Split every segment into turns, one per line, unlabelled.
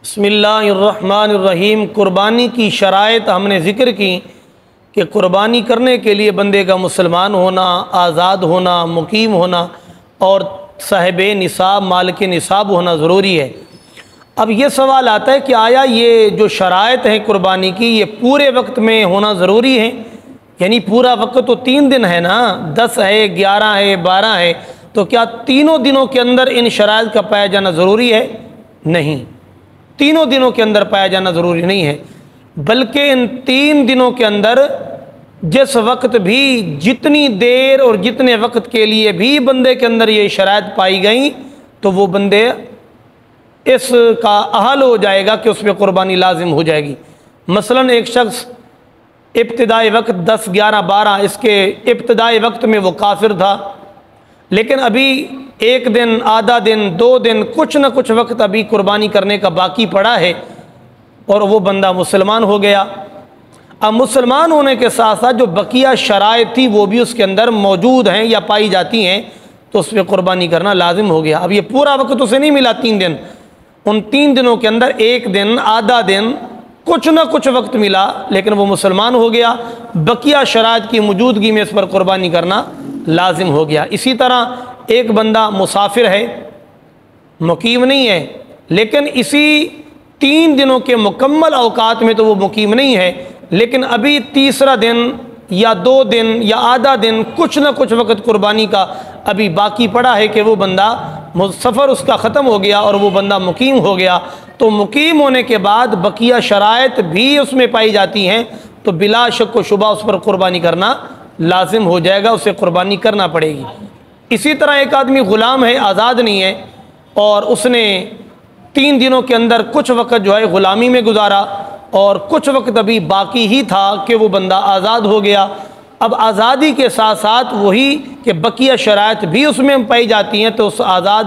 بسم اللہ الرحمن الرحیم۔ قربانی کی شرائط ہم نے ذکر کی کہ قربانی کرنے کے لیے بندے کا مسلمان ہونا، آزاد ہونا، مقیم ہونا اور صاحب نصاب، مالک نصاب ہونا ضروری ہے۔ اب یہ سوال آتا ہے کہ آیا یہ جو شرائط ہیں قربانی کی یہ پورے وقت میں ہونا ضروری ہے؟ یعنی پورا وقت تو 3 دن ہے نا، 10 ہے، 11 ہے، 12 ہے، تو کیا تینوں دنوں کے اندر ان شرائط کا پایا جانا ضروری ہے؟ نہیں، تینوں دنوں کے اندر پایا جانا ضروری نہیں ہے، بلکہ ان 3 دنوں کے اندر جس وقت بھی، جتنی دیر اور جتنے وقت کے لیے بھی بندے کے اندر یہ شرائط پائی گئیں تو وہ بندے اس کا اہل ہو جائے گا کہ اس پہ قربانی لازم ہو جائے گی۔ مثلا ایک شخص ابتدائی وقت 10، 11، 12 اس کے ابتدائی وقت میں وہ کافر تھا، لیکن ابھی 1 دن، آدھا دن، 2 دن، کچھ نہ کچھ وقت ابھی قربانی کرنے کا باقی پڑا ہے اور وہ بندہ مسلمان ہو گیا۔ اب مسلمان ہونے کے ساتھ ساتھ جو بقیہ شرائط تھی وہ بھی اس کے اندر موجود ہیں یا پائی جاتی ہیں، تو اس پہ قربانی کرنا لازم ہو گیا۔ اب یہ پورا وقت اسے نہیں ملا 3 دن، ان 3 دنوں کے اندر 1 دن، آدھا دن، کچھ نہ کچھ وقت ملا، لیکن وہ مسلمان ہو گیا، بقیہ شرائط کی موجودگی میں اس پر قربانی کرنا لازم ہو گیا۔ اسی طرح ایک بندہ مسافر ہے، مقیم نہیں ہے، لیکن اسی 3 دنوں کے مکمل اوقات میں تو وہ مقیم نہیں ہے، لیکن ابھی تیسرا دن یا 2 دن یا آدھا دن، کچھ نہ کچھ وقت قربانی کا ابھی باقی پڑا ہے کہ وہ بندہ سفر اس کا ختم ہو گیا اور وہ بندہ مقیم ہو گیا، تو مقیم ہونے کے بعد بقیہ شرائط بھی اس میں پائی جاتی ہیں، تو بلا شک و شبہ اس پر قربانی کرنا لازم ہو جائے گا، اسے قربانی کرنا پڑے گی۔ اسی طرح ایک آدمی غلام ہے، آزاد نہیں ہے، اور اس نے 3 دنوں کے اندر کچھ وقت جو ہے غلامی میں گزارا اور کچھ وقت ابھی باقی ہی تھا کہ وہ بندہ آزاد ہو گیا۔ اب آزادی کے ساتھ ساتھ وہی کہ بقیہ شرائط بھی اس میں پائی جاتی ہیں، تو اس آزاد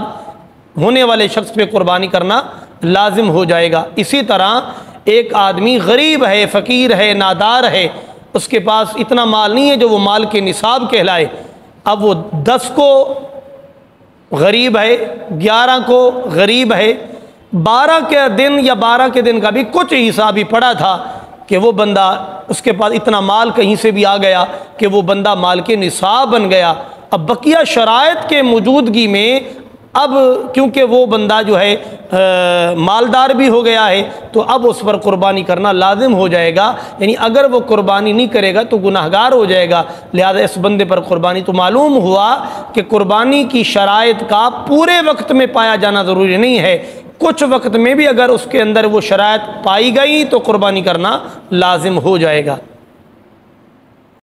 ہونے والے شخص پہ قربانی کرنا لازم ہو جائے گا۔ اسی طرح ایک آدمی غریب ہے، فقیر ہے، نادار ہے، اس کے پاس اتنا مال نہیں ہے جو وہ مال کے نصاب کہلائے، اب وہ 10 کو غریب ہے، 11 کو غریب ہے، 12 کے دن یا 12 کے دن کا بھی کچھ حساب ہی پڑا تھا کہ وہ بندہ، اس کے پاس اتنا مال کہیں سے بھی آ گیا کہ وہ بندہ مال کے نصاب بن گیا۔ اب بقیہ شرائط کے موجودگی میں اب کیونکہ وہ بندہ جو ہے مالدار بھی ہو گیا ہے، تو اب اس پر قربانی کرنا لازم ہو جائے گا، یعنی اگر وہ قربانی نہیں کرے گا تو گناہگار ہو جائے گا، لہذا اس بندے پر قربانی۔ تو معلوم ہوا کہ قربانی کی شرائط کا پورے وقت میں پایا جانا ضروری نہیں ہے، کچھ وقت میں بھی اگر اس کے اندر وہ شرائط پائی گئی تو قربانی کرنا لازم ہو جائے گا۔